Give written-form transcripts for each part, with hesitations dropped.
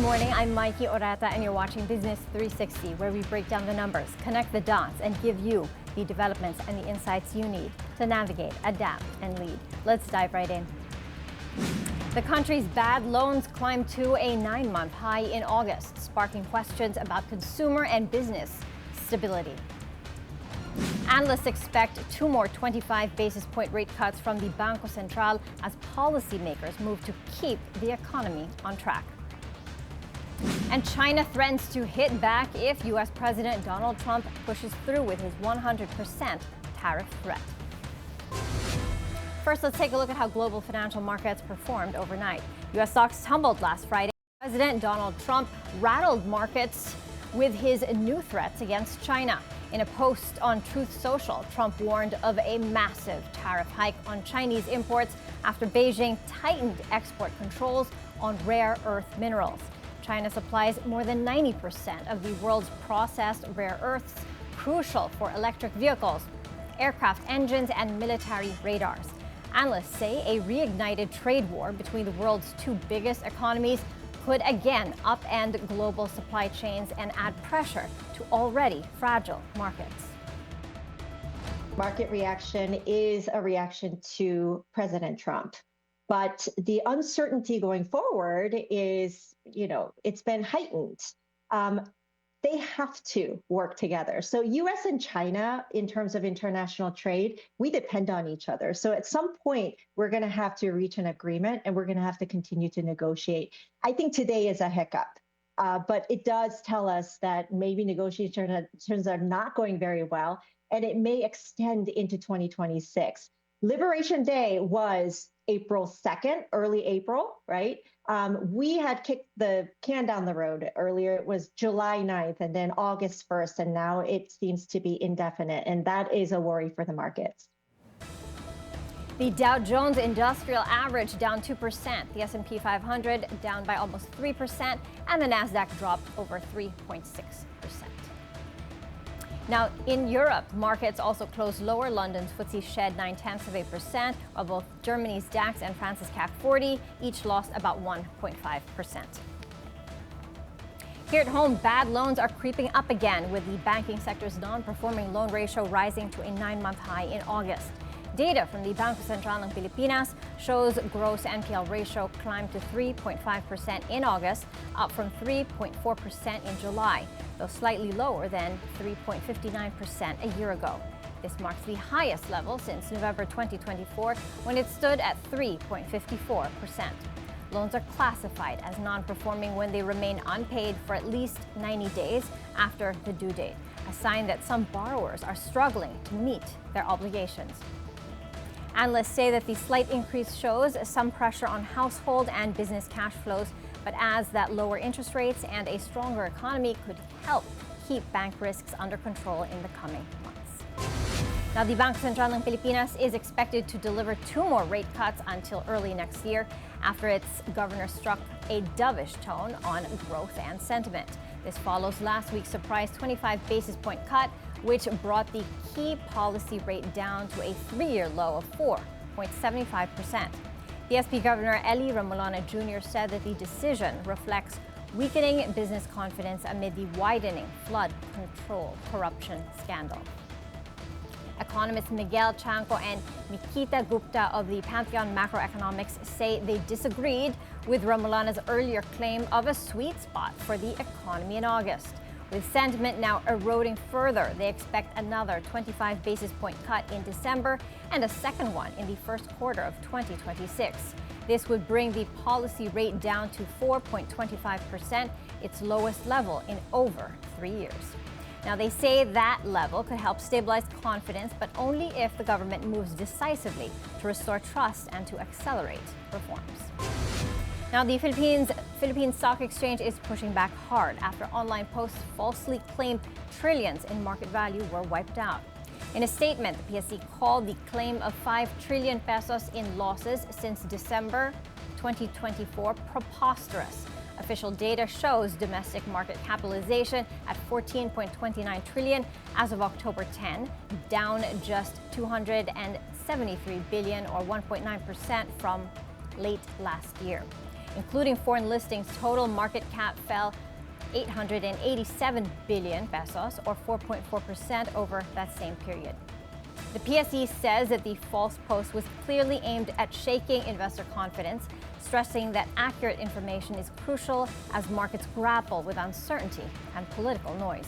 morning, I'm Maiki Oreta and you're watching Business 360, where we break down the numbers, connect the dots, and give you the developments and the insights you need to navigate, adapt, and lead. Let's dive right in. The country's bad loans climbed to a 9-month high in August, sparking questions about consumer and business stability. Analysts expect 2 more 25 basis point rate cuts from the Bangko Sentral as policymakers move to keep the economy on track. And China threatens to hit back if U.S. President Donald Trump pushes through with his 100% tariff threat. First, let's take a look at how global financial markets performed overnight. U.S. stocks tumbled last Friday. President Donald Trump rattled markets with his new threats against China. In a post on Truth Social, Trump warned of a massive tariff hike on Chinese imports after Beijing tightened export controls on rare earth minerals. China supplies more than 90% of the world's processed rare earths, crucial for electric vehicles, aircraft engines, and military radars. Analysts say a reignited trade war between the world's 2 biggest economies could again upend global supply chains and add pressure to already fragile markets. Market reaction is a reaction to President Trump. But the uncertainty going forward is, it's been heightened. They have to work together. So U.S. and China, in terms of international trade, we depend on each other. So at some point, we're going to have to reach an agreement and we're going to have to continue to negotiate. I think today is a hiccup, but it does tell us that maybe negotiations are not going very well, and it may extend into 2026. Liberation Day was April 2nd, early April, right? We had kicked the can down the road earlier. It was July 9th and then August 1st, and now it seems to be indefinite, and that is a worry for the markets. The Dow Jones Industrial Average down 2%, the S&P 500 down by almost 3%, and the Nasdaq dropped over 3.6%. Now, in Europe, markets also closed lower. London's FTSE shed 0.9%, while both Germany's DAX and France's CAC 40 each lost about 1.5%. Here at home, bad loans are creeping up again, with the banking sector's non-performing loan ratio rising to a 9-month high in August. Data from the Bangko Sentral ng Pilipinas shows gross NPL ratio climbed to 3.5% in August, up from 3.4% in July, though slightly lower than 3.59% a year ago. This marks the highest level since November 2024, when it stood at 3.54%. Loans are classified as non-performing when they remain unpaid for at least 90 days after the due date, a sign that some borrowers are struggling to meet their obligations. Analysts say that the slight increase shows some pressure on household and business cash flows, but adds that lower interest rates and a stronger economy could help keep bank risks under control in the coming months. Now, the Bangko Sentral ng Pilipinas is expected to deliver 2 more rate cuts until early next year, after its governor struck a dovish tone on growth and sentiment. This follows last week's surprise 25 basis point cut, which brought the key policy rate down to a 3-year low of 4.75%. The SP Governor Eli Remolona Jr. said that the decision reflects weakening business confidence amid the widening flood control corruption scandal. Economists Miguel Chanco and Nikita Gupta of the Pantheon Macroeconomics say they disagreed with Remolona's earlier claim of a sweet spot for the economy in August. With sentiment now eroding further, they expect another 25 basis point cut in December and a second one in the first quarter of 2026. This would bring the policy rate down to 4.25%, its lowest level in over 3 years. Now, they say that level could help stabilize confidence, but only if the government moves decisively to restore trust and to accelerate reforms. Now, the Philippine Stock Exchange is pushing back hard after online posts falsely claimed trillions in market value were wiped out. In a statement, the PSE called the claim of 5 trillion pesos in losses since December 2024 preposterous. Official data shows domestic market capitalization at 14.29 trillion as of October 10, down just 273 billion or 1.9% from late last year. Including foreign listings, total market cap fell 887 billion pesos, or 4.4% over that same period. The PSE says that the false post was clearly aimed at shaking investor confidence, stressing that accurate information is crucial as markets grapple with uncertainty and political noise.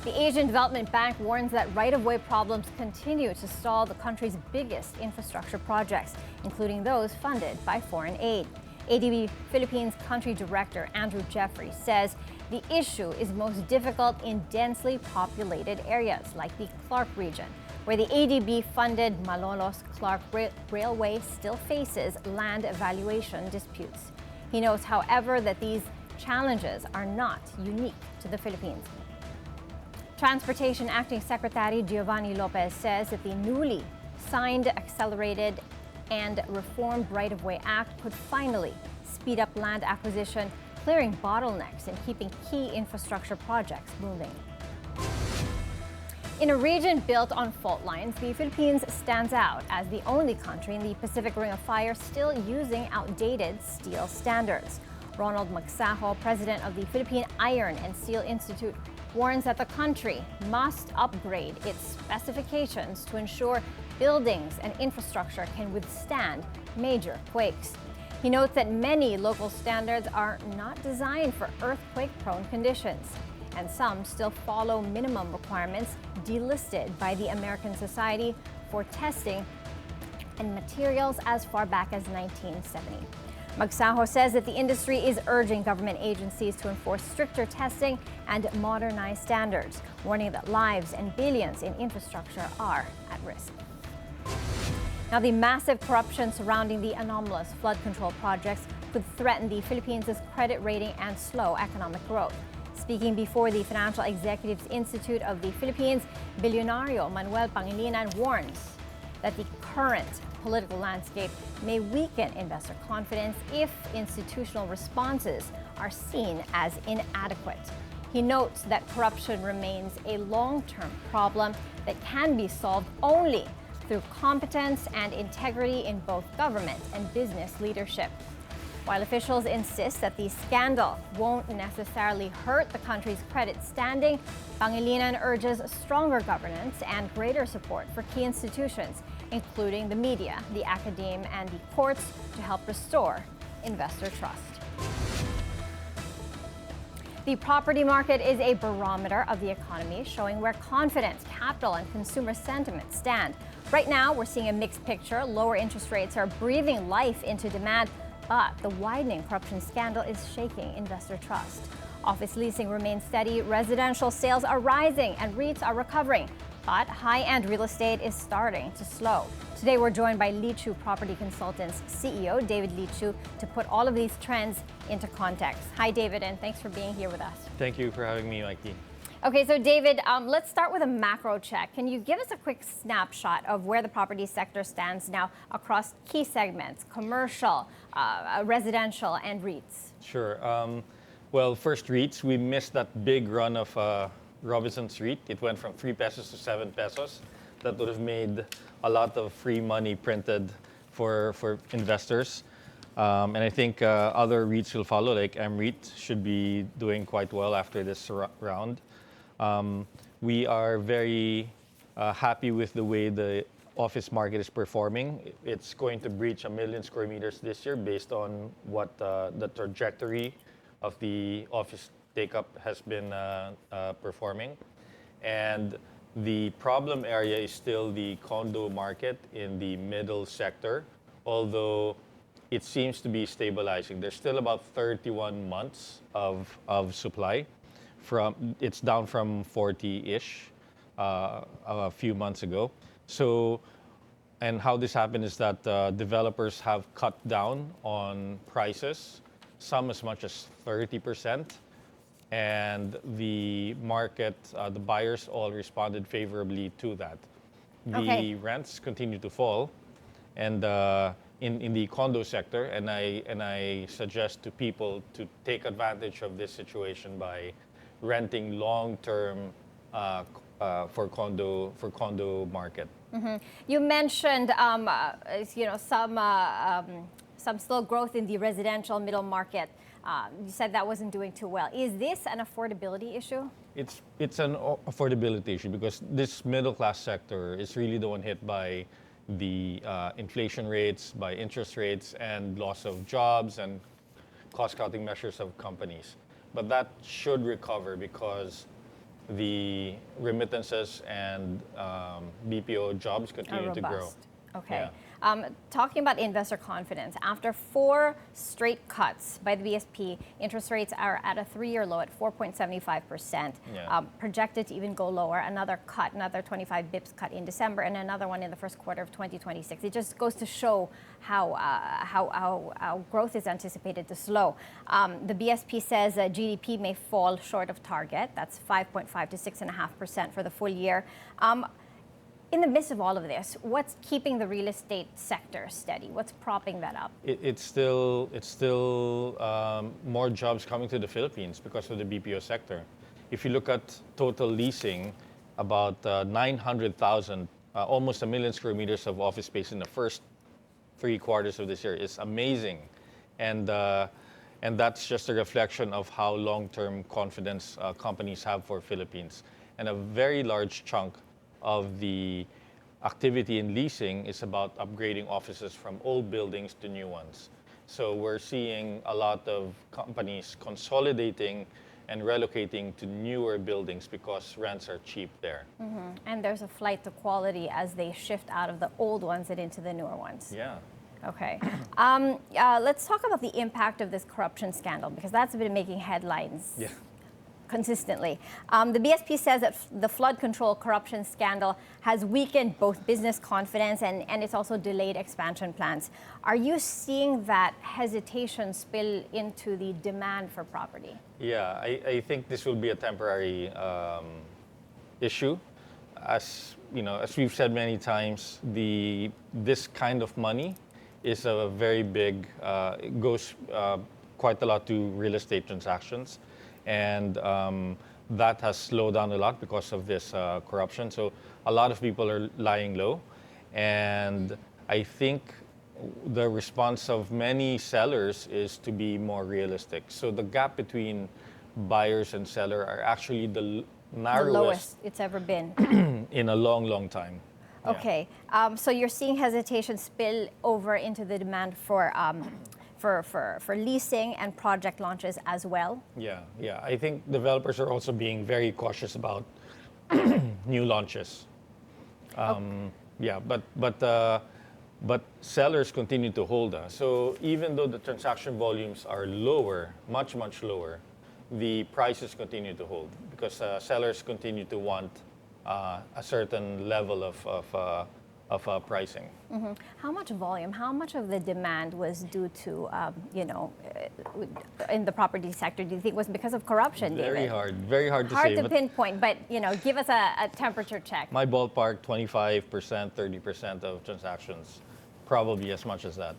The Asian Development Bank warns that right-of-way problems continue to stall the country's biggest infrastructure projects, including those funded by foreign aid. ADB Philippines Country Director Andrew Jeffrey says the issue is most difficult in densely populated areas like the Clark region, where the ADB-funded Malolos-Clark Railway still faces land valuation disputes. He notes, however, that these challenges are not unique to the Philippines. Transportation Acting Secretary Giovanni Lopez says that the newly signed Accelerated and Reformed Right-of-Way Act could finally speed up land acquisition, clearing bottlenecks and keeping key infrastructure projects moving. In a region built on fault lines, the Philippines stands out as the only country in the Pacific Ring of Fire still using outdated steel standards. Ronald Magsaho, president of the Philippine Iron and Steel Institute, warns that the country must upgrade its specifications to ensure buildings and infrastructure can withstand major quakes. He notes that many local standards are not designed for earthquake-prone conditions, and some still follow minimum requirements delisted by the American Society for Testing and Materials as far back as 1970. Magsaho says that the industry is urging government agencies to enforce stricter testing and modernize standards, warning that lives and billions in infrastructure are at risk. Now, the massive corruption surrounding the anomalous flood control projects could threaten the Philippines' credit rating and slow economic growth. Speaking before the Financial Executives Institute of the Philippines, Bilyonaryo Manuel Pangilinan warns that the current political landscape may weaken investor confidence if institutional responses are seen as inadequate. He notes that corruption remains a long-term problem that can be solved only through competence and integrity in both government and business leadership. While officials insist that the scandal won't necessarily hurt the country's credit standing, Pangilinan urges stronger governance and greater support for key institutions, including the media, the academe, and the courts, to help restore investor trust. The property market is a barometer of the economy, showing where confidence, capital, and consumer sentiment stand. Right now, we're seeing a mixed picture. Lower interest rates are breathing life into demand, but the widening corruption scandal is shaking investor trust. Office leasing remains steady, residential sales are rising, and REITs are recovering. But high-end real estate is starting to slow. Today, we're joined by Lichu Property Consultants CEO David Lichu to put all of these trends into context. Hi, David, and thanks for being here with us. Thank you for having me, Maiki. Okay, so David, let's start with a macro check. Can you give us a quick snapshot of where the property sector stands now across key segments, commercial, residential, and REITs? Sure. Well, first REITs, we missed that big run of Robinson's REIT. It went from 3 pesos to 7 pesos. That would have made a lot of free money printed for investors. And I think other REITs will follow, like MREIT should be doing quite well after this round. We are very happy with the way the office market is performing. It's going to breach 1 million square meters this year based on what the trajectory of the office take-up has been performing. And the problem area is still the condo market in the middle sector, although it seems to be stabilizing. There's still about 31 months of supply. It's down from 40-ish a few months ago. So, and how this happened is that developers have cut down on prices, some as much as 30%. And the market, the buyers all responded favorably to that. The rents continue to fall, and in the condo sector, and I suggest to people to take advantage of this situation by renting long-term for condo market. Mm-hmm. You mentioned, some still growth in the residential middle market. You said that wasn't doing too well. Is this an affordability issue? It's an affordability issue because this middle class sector is really the one hit by the inflation rates, by interest rates, and loss of jobs and cost-cutting measures of companies. But that should recover because the remittances and BPO jobs continue to grow. Okay. Yeah. Talking about investor confidence, after 4 straight cuts by the BSP, interest rates are at a 3-year low at 4.75%. Yeah. Projected to even go lower. Another cut, another 25 bips cut in December, and another one in the first quarter of 2026. It just goes to show how growth is anticipated to slow. The BSP says GDP may fall short of target. That's 5.5 to 6.5% for the full year. In the midst of all of this, what's keeping the real estate sector steady? What's propping that up? It's still more jobs coming to the Philippines because of the BPO sector. If you look at total leasing, about 900,000, almost 1 million square meters of office space in the first 3 quarters of this year is amazing. And that's just a reflection of how long-term confidence companies have for Philippines. And a very large chunk of the activity in leasing is about upgrading offices from old buildings to new ones. So we're seeing a lot of companies consolidating and relocating to newer buildings because rents are cheap there. Mm-hmm. And there's a flight to quality as they shift out of the old ones and into the newer ones. Yeah. Okay. Let's talk about the impact of this corruption scandal because that's been making headlines. Yeah. Consistently. The BSP says that the flood control corruption scandal has weakened both business confidence and it's also delayed expansion plans. Are you seeing that hesitation spill into the demand for property? Yeah, I think this will be a temporary issue. As you know, as we've said many times, this kind of money is a very big, it goes quite a lot to real estate transactions. And that has slowed down a lot because of this corruption. So a lot of people are lying low. And I think the response of many sellers is to be more realistic. So the gap between buyers and seller are actually the narrowest the lowest it's ever been in a long, long time. Okay. Yeah. So you're seeing hesitation spill over into the demand for leasing and project launches as well? Yeah. I think developers are also being very cautious about new launches. Yeah, but sellers continue to hold us. So even though the transaction volumes are lower, much lower, the prices continue to hold because sellers continue to want a certain level of pricing. Mm-hmm. How much volume, how much of the demand was due to, in the property sector, do you think was because of corruption, David? Very hard to say. Hard to pinpoint, but give us a temperature check. My ballpark, 25%, 30% of transactions, probably as much as that.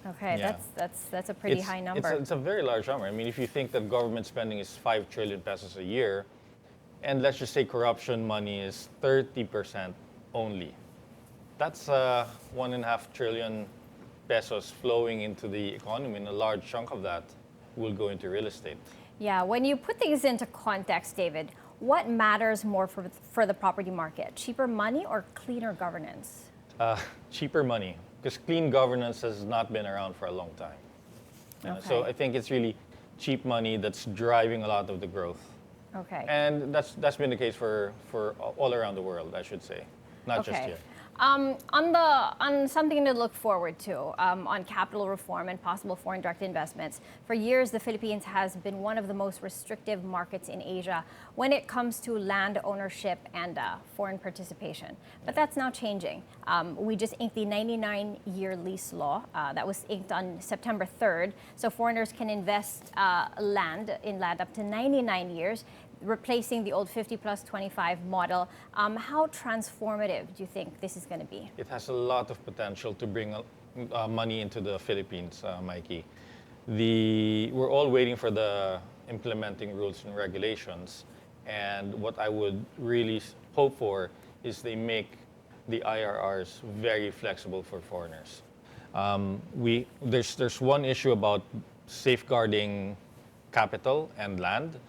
Okay, yeah. That's a pretty high number. It's a very large number. I mean, if you think that government spending is 5 trillion pesos a year, and let's just say corruption money is 30% only. That's 1.5 trillion pesos flowing into the economy, and a large chunk of that will go into real estate. Yeah, when you put things into context, David, what matters more for the property market? Cheaper money or cleaner governance? Cheaper money, because clean governance has not been around for a long time. Okay. So I think it's really cheap money that's driving a lot of the growth. Okay. And that's been the case for all around the world, I should say, not just here. On something to look forward to, on capital reform and possible foreign direct investments. For years, the Philippines has been one of the most restrictive markets in Asia when it comes to land ownership and foreign participation. But that's now changing. We just inked the 99-year lease law that was inked on September 3rd. So foreigners can invest land up to 99 years. Replacing the old 50 plus 25 model. How transformative do you think this is going to be? It has a lot of potential to bring money into the Philippines, Maiki. We're all waiting for the implementing rules and regulations. And what I would really hope for is they make the IRRs very flexible for foreigners. There's one issue about safeguarding capital and land,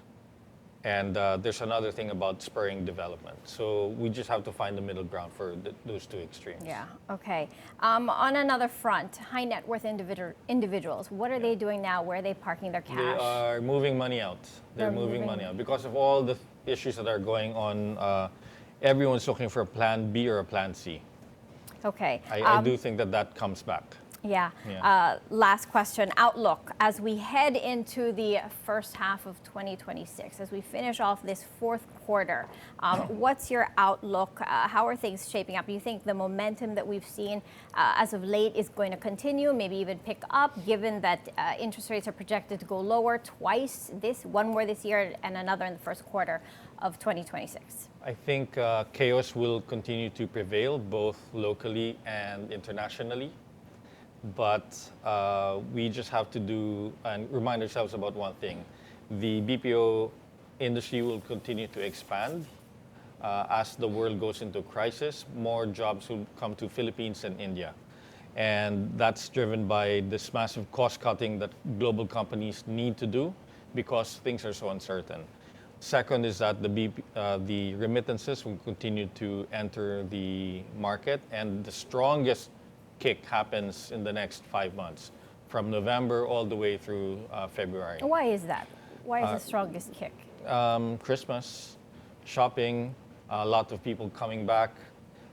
and there's another thing about spurring development. So we just have to find the middle ground for those two extremes. Yeah, okay. On another front, high net worth individuals, what are they doing now? Where are they parking their cash? They are moving money out. They're moving money out. Because of all the issues that are going on, everyone's looking for a plan B or a plan C. Okay. I do think that comes back. Yeah. Yeah. Last question, outlook. As we head into the first half of 2026, as we finish off this fourth quarter, what's your outlook? How are things shaping up? Do you think the momentum that we've seen as of late is going to continue, maybe even pick up, given that interest rates are projected to go lower twice, one more this year and another in the first quarter of 2026? I think chaos will continue to prevail, both locally and internationally. But we just have to do and remind ourselves about one thing. The BPO industry will continue to expand. As the world goes into crisis, more jobs will come to Philippines and India. And that's driven by this massive cost cutting that global companies need to do because things are so uncertain. Second is that the remittances will continue to enter the market, and the strongest kick happens in the next 5 months, from November all the way through February. Why is that? Why is the strongest kick? Christmas, shopping, a lot of people coming back,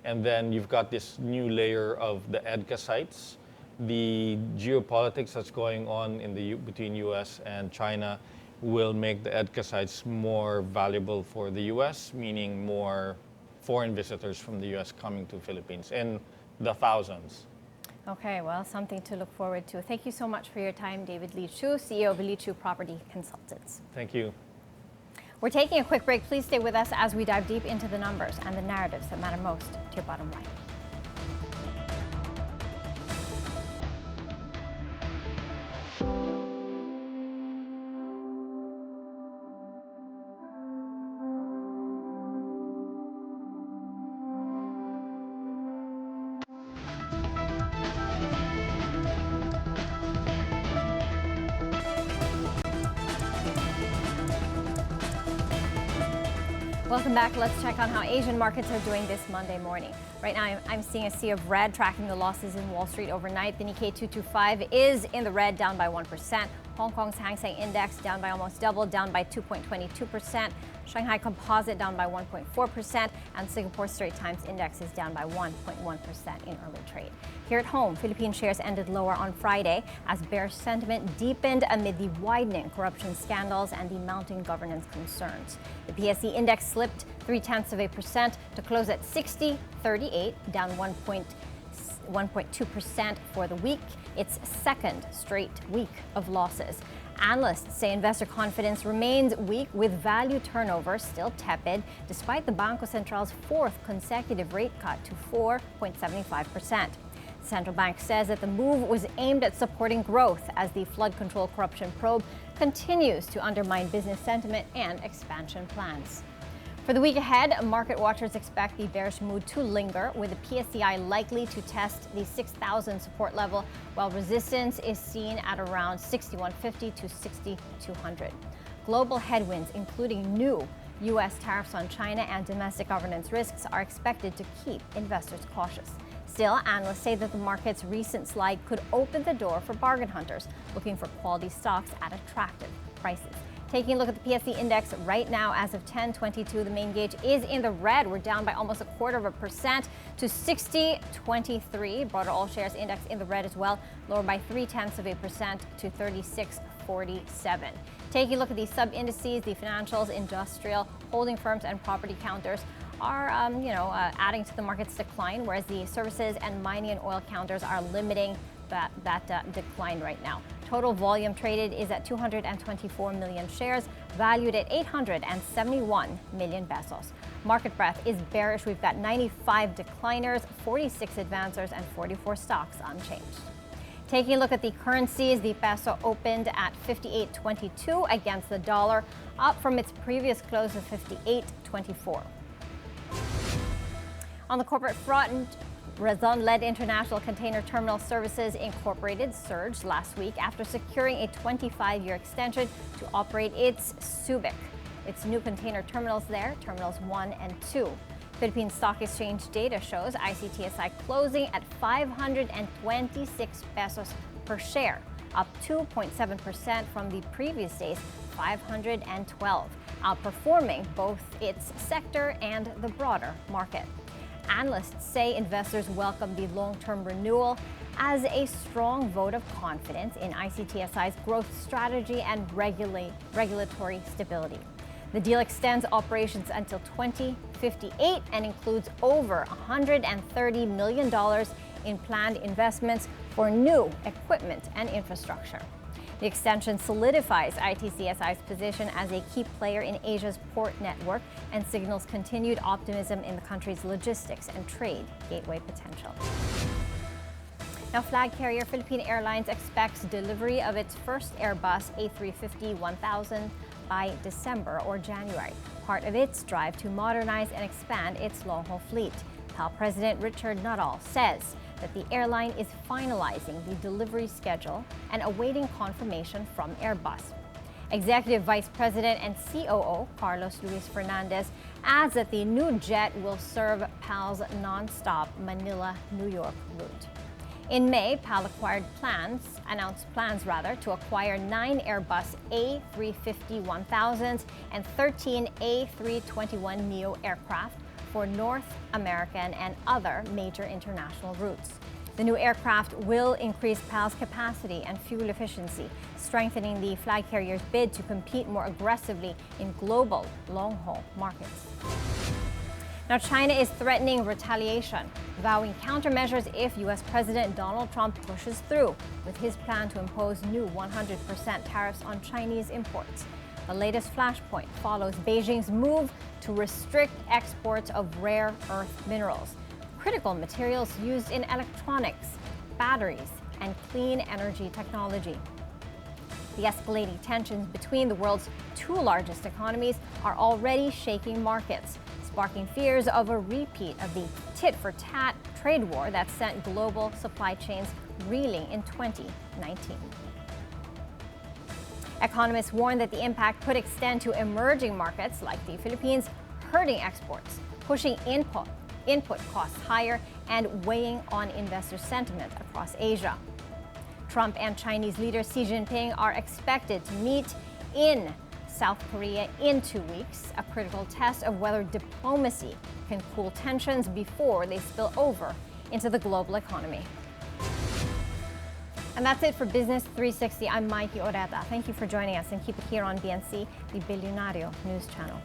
and then you've got this new layer of the EDCA sites, the geopolitics that's going on between U.S. and China will make the EDCA sites more valuable for the U.S., meaning more foreign visitors from the U.S. coming to Philippines in the thousands. Okay, well, something to look forward to. Thank you so much for your time, David Lee Chu, CEO of Lee Chu Property Consultants. Thank you. We're taking a quick break. Please stay with us as we dive deep into the numbers and the narratives that matter most to your bottom line. Welcome back. Let's check on how Asian markets are doing this Monday morning. Right now, I'm seeing a sea of red tracking the losses in Wall Street overnight. The Nikkei 225 is in the red, down by 1%. Hong Kong's Hang Seng Index down by almost double, down by 2.22%. Shanghai Composite down by 1.4%, and Singapore Straits Times Index is down by 1.1% in early trade. Here at home, Philippine shares ended lower on Friday as bearish sentiment deepened amid the widening corruption scandals and the mounting governance concerns. The PSE Index slipped 0.3% to close at 60.38, down 1.2% for the week, its second straight week of losses. Analysts say investor confidence remains weak, with value turnover still tepid despite the Bangko Sentral's fourth consecutive rate cut to 4.75%. The central bank says that the move was aimed at supporting growth as the flood control corruption probe continues to undermine business sentiment and expansion plans. For the week ahead, market watchers expect the bearish mood to linger, with the PSCI likely to test the 6,000 support level, while resistance is seen at around 6,150 to 6,200. Global headwinds, including new U.S. tariffs on China and domestic governance risks, are expected to keep investors cautious. Still, analysts say that the market's recent slide could open the door for bargain hunters looking for quality stocks at attractive prices. Taking a look at the PSE Index right now, as of 10:22, the main gauge is in the red. We're down by almost 0.25% to 60.23. Broader all shares index in the red as well, lower by 0.3% to 36.47. Taking a look at the sub-indices, the financials, industrial, holding firms, and property counters are, adding to the market's decline, whereas the services and mining and oil counters are limiting that decline right now. Total volume traded is at 224 million shares, valued at 871 million pesos. Market breadth is bearish. We've got 95 decliners, 46 advancers, and 44 stocks unchanged. Taking a look at the currencies, the peso opened at 58.22 against the dollar, up from its previous close of 58.24. On the corporate front, Razon-led International Container Terminal Services Incorporated surged last week after securing a 25-year extension to operate its Subic. Its new container terminals there, Terminals 1 and 2. Philippine Stock Exchange data shows ICTSI closing at 526 pesos per share, up 2.7% from the previous day's 512, outperforming both its sector and the broader market. Analysts say investors welcome the long-term renewal as a strong vote of confidence in ICTSI's growth strategy and regulatory stability. The deal extends operations until 2058 and includes over $130 million in planned investments for new equipment and infrastructure. The extension solidifies ITCSI's position as a key player in Asia's port network and signals continued optimism in the country's logistics and trade gateway potential. Now, flag carrier Philippine Airlines expects delivery of its first Airbus A350-1000 by December or January, part of its drive to modernize and expand its long-haul fleet. PAL President Richard Nuttall says that the airline is finalizing the delivery schedule and awaiting confirmation from Airbus. Executive Vice President and COO Carlos Luis Fernandez adds that the new jet will serve PAL's non-stop Manila-New York route. In May, PAL announced plans to acquire 9 Airbus A350-1000s and 13 A321neo aircraft for North American and other major international routes. The new aircraft will increase PAL's capacity and fuel efficiency, strengthening the flag carrier's bid to compete more aggressively in global long-haul markets. Now, China is threatening retaliation, vowing countermeasures if U.S. President Donald Trump pushes through with his plan to impose new 100% tariffs on Chinese imports. The latest flashpoint follows Beijing's move to restrict exports of rare earth minerals, critical materials used in electronics, batteries, and clean energy technology. The escalating tensions between the world's 2 largest economies are already shaking markets, sparking fears of a repeat of the tit-for-tat trade war that sent global supply chains reeling in 2019. Economists warn that the impact could extend to emerging markets like the Philippines, hurting exports, pushing input costs higher, and weighing on investor sentiment across Asia. Trump and Chinese leader Xi Jinping are expected to meet in South Korea in 2 weeks, a critical test of whether diplomacy can cool tensions before they spill over into the global economy. And that's it for Business 360. I'm Maiki Oreta. Thank you for joining us, and keep it here on BNC, the Bilyonaryo news channel.